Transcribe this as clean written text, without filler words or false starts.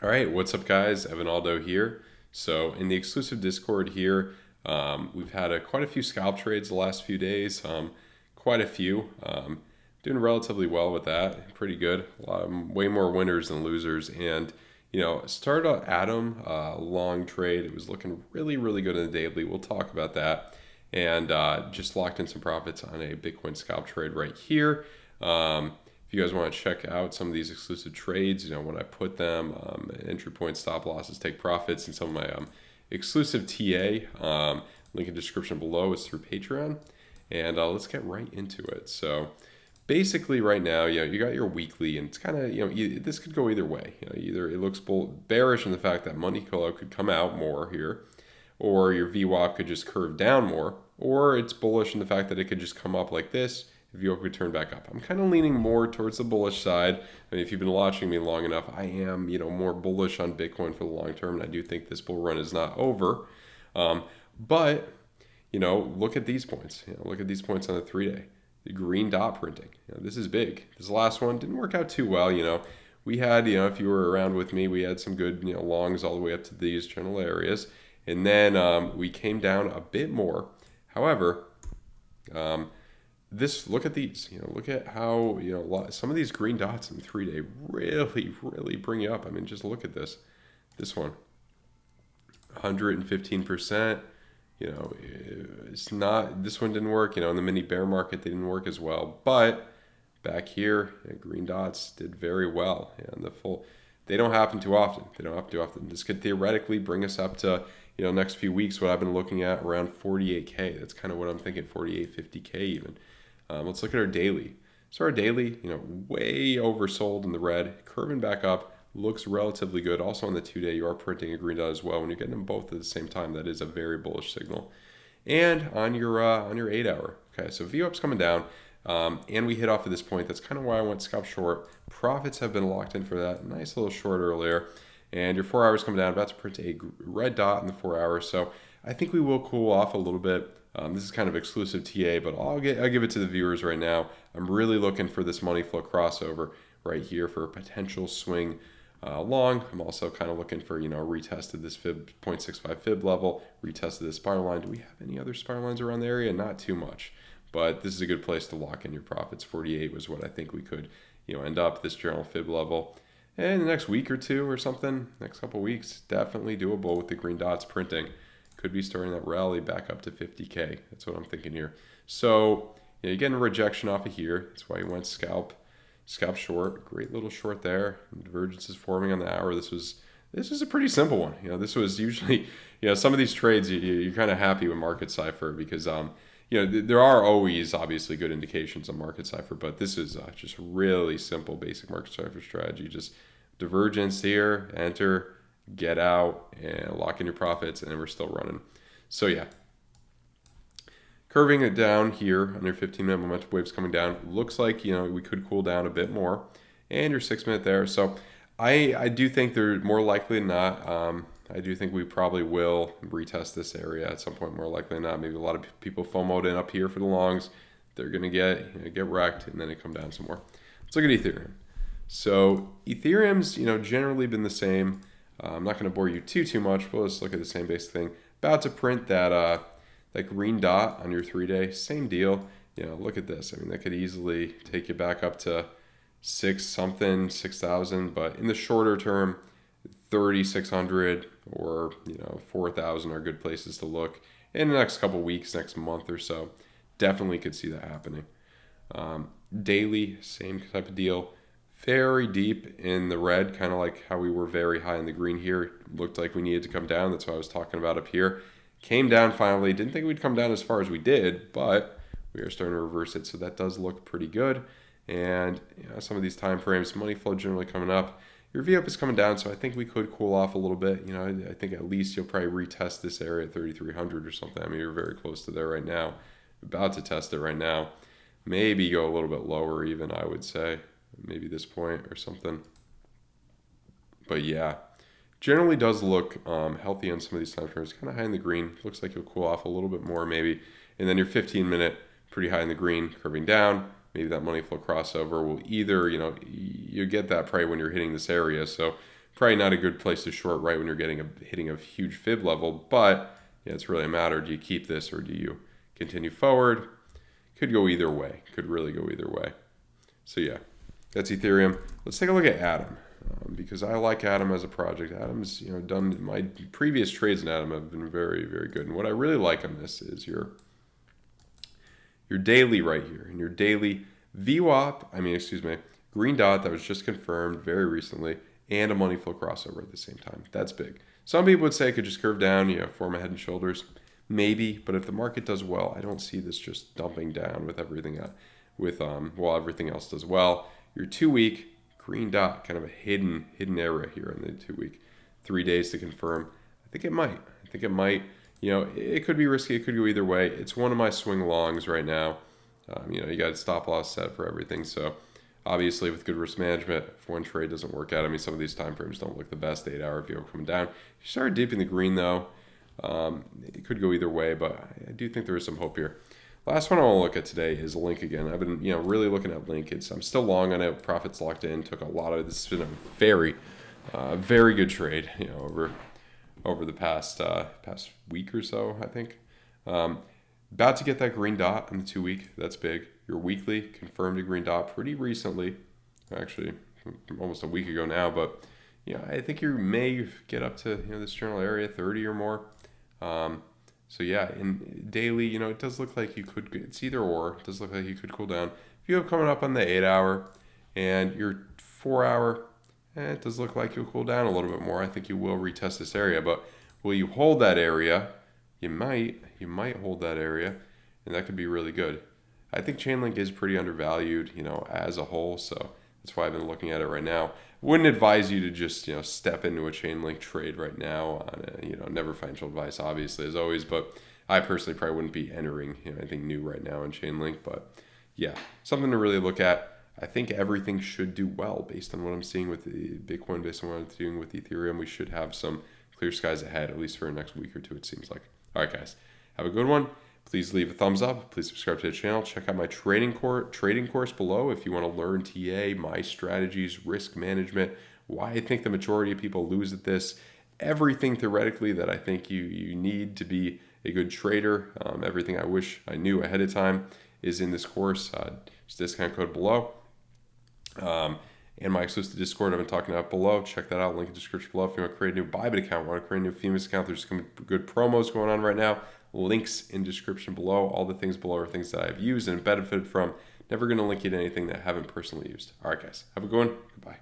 All right, what's up, guys? Evan Aldo here. So, in the exclusive Discord here, we've had quite a few scalp trades the last few days. Quite a few. Doing relatively well with that. Pretty good. Way more winners than losers. And started out Atom long trade. It was looking really, really good in the daily. We'll talk about that. And just locked in some profits on a Bitcoin scalp trade right here. If you guys want to check out some of these exclusive trades, when I put them, entry points, stop losses, take profits, and some of my exclusive TA, link in the description below is through Patreon. And let's get right into it. So basically right now, you got your weekly, and it's kind of, this could go either way. Either it looks bearish in the fact that money flow could come out more here, or your VWAP could just curve down more, or it's bullish in the fact that it could just come up like this. VWAP could turn back up. I'm kind of leaning more towards the bullish side. I mean, if you've been watching me long enough, I am, more bullish on Bitcoin for the long term, and I do think this bull run is not over. But look at these points. Look at these points on the 3-day. The green dot printing. This is big. This last one didn't work out too well. We had, if you were around with me, we had some good, longs all the way up to these general areas, and then we came down a bit more. However, look at these. Look at how some of these green dots in the 3-day really bring you up. I mean, just look at this. This one, 115%. It's not. This one didn't work. In the mini bear market, they didn't work as well. But back here, green dots did very well. And they don't happen too often. This could theoretically bring us up to next few weeks. What I've been looking at around 48K. That's kind of what I'm thinking. 48, 50K even. Let's look at our daily. So our daily, way oversold in the red, curving back up, looks relatively good. Also on the 2-day, you are printing a green dot as well. When you're getting them both at the same time, that is a very bullish signal. And on your 8-hour, okay, so VWAP's coming down, and we hit off at this point. That's kind of why I went scalp short. Profits have been locked in for that. Nice little short earlier. And your 4 hours coming down, about to print a red dot in the 4 hours. So I think we will cool off a little bit. This is kind of exclusive TA, but I'll give it to the viewers right now. I'm really looking for this money flow crossover right here for a potential swing long. I'm also kind of looking for, retested this fib 0.65 fib level, retested this spiral line. Do we have any other spiral lines around the area? Not too much, but this is a good place to lock in your profits. 48 was what I think we could, end up this general fib level. And the next week or two or something, next couple weeks, definitely doable with the green dots printing. Could be starting that rally back up to 50K. That's what I'm thinking here. So you're getting a rejection off of here. That's why you went scalp short. Great little short there. Divergence is forming on the hour. This is a pretty simple one. This was usually, some of these trades you're kind of happy with Market Cipher because there are always obviously good indications on Market Cipher, but this is just really simple basic Market Cipher strategy. Just divergence here, enter, get out, and lock in your profits, and then we're still running. So yeah, curving it down here on your 15-minute momentum waves coming down. Looks like we could cool down a bit more, and your 6-minute there. So I do think they're more likely than not. I do think we probably will retest this area at some point, more likely than not. Maybe a lot of people FOMO'd in up here for the longs. They're gonna get wrecked, and then it come down some more. Let's look at Ethereum. So Ethereum's generally been the same. I'm not going to bore you too much, but let's look at the same basic thing. About to print that green dot on your 3-day. Same deal. Look at this. I mean, that could easily take you back up to 6,000. But in the shorter term, 3,600 or 4,000 are good places to look. In the next couple weeks, next month or so, definitely could see that happening. Daily, same type of deal. Very deep in the red, kind of like how we were very high in the green here. Looked like we needed to come down. That's what I was talking about up here. Came down finally. Didn't think we'd come down as far as we did, but we are starting to reverse it. So that does look pretty good. And some of these time frames, money flow generally coming up. Your VWAP is coming down, so I think we could cool off a little bit. I think at least you'll probably retest this area at 3,300 or something. I mean, you're very close to there right now. About to test it right now. Maybe go a little bit lower even, I would say. Maybe this point or something. But yeah, generally does look healthy on some of these time frames. Kind of high in the green. Looks like you'll cool off a little bit more maybe. And then your 15-minute, pretty high in the green, curving down. Maybe that money flow crossover will either, you get that probably when you're hitting this area. So probably not a good place to short right when you're hitting a huge fib level, but yeah, it's really a matter. Do you keep this or do you continue forward? Could go either way. Could really go either way. So yeah, that's Ethereum. Let's take a look at Atom, because I like Atom as a project. Atom's, done, my previous trades in Atom have been very, very good. And what I really like on this is your daily right here, and your daily green dot that was just confirmed very recently, and a money flow crossover at the same time. That's big. Some people would say it could just curve down, form a head and shoulders. Maybe, but if the market does well, I don't see this just dumping down with everything while everything else does well. Your 2-week green dot, kind of a hidden area here in the 2-week, 3 days to confirm. I think it might. It could be risky. It could go either way. It's one of my swing longs right now. You got a stop loss set for everything. So obviously with good risk management, if one trade doesn't work out, some of these time frames don't look the best. 8-hour VO coming down. You start dipping the green though. It could go either way, but I do think there is some hope here. Last one I want to look at today is Link again. I've been, really looking at Link. I'm still long on it. Profits locked in. Took a lot of. This has been a very, very good trade. Over the past week or so, I think. About to get that green dot on the 2-week. That's big. Your weekly confirmed a green dot pretty recently, actually almost a week ago now. But I think you may get up to this general area 30 or more. So yeah, in daily, it does look like you could. It's either or. It does look like you could cool down. If you have coming up on the 8-hour and your 4-hour, it does look like you'll cool down a little bit more. I think you will retest this area, but will you hold that area? You might hold that area, and that could be really good. I think Chainlink is pretty undervalued, as a whole. So that's why I've been looking at it right now. Wouldn't advise you to just, step into a Chainlink trade right now on never financial advice, obviously, as always, but I personally probably wouldn't be entering anything new right now in Chainlink, but yeah, something to really look at. I think everything should do well based on what I'm seeing with the Bitcoin, based on what I'm doing with Ethereum. We should have some clear skies ahead, at least for the next week or two, it seems like. All right, guys, have a good one. Please leave a thumbs up. Please subscribe to the channel. Check out my trading course below if you want to learn TA, my strategies, risk management, why I think the majority of people lose at this, everything theoretically that I think you need to be a good trader. Everything I wish I knew ahead of time is in this course. Just discount code below. And my exclusive Discord I've been talking about below. Check that out. Link in the description below. If you want to create a new BITGET account, want to create a new FEMAS account, there's some good promos going on right now. Links in description below. All the things below are things that I've used and benefited from. Never going to link you to anything that I haven't personally used. All right, guys. Have a good one. Goodbye.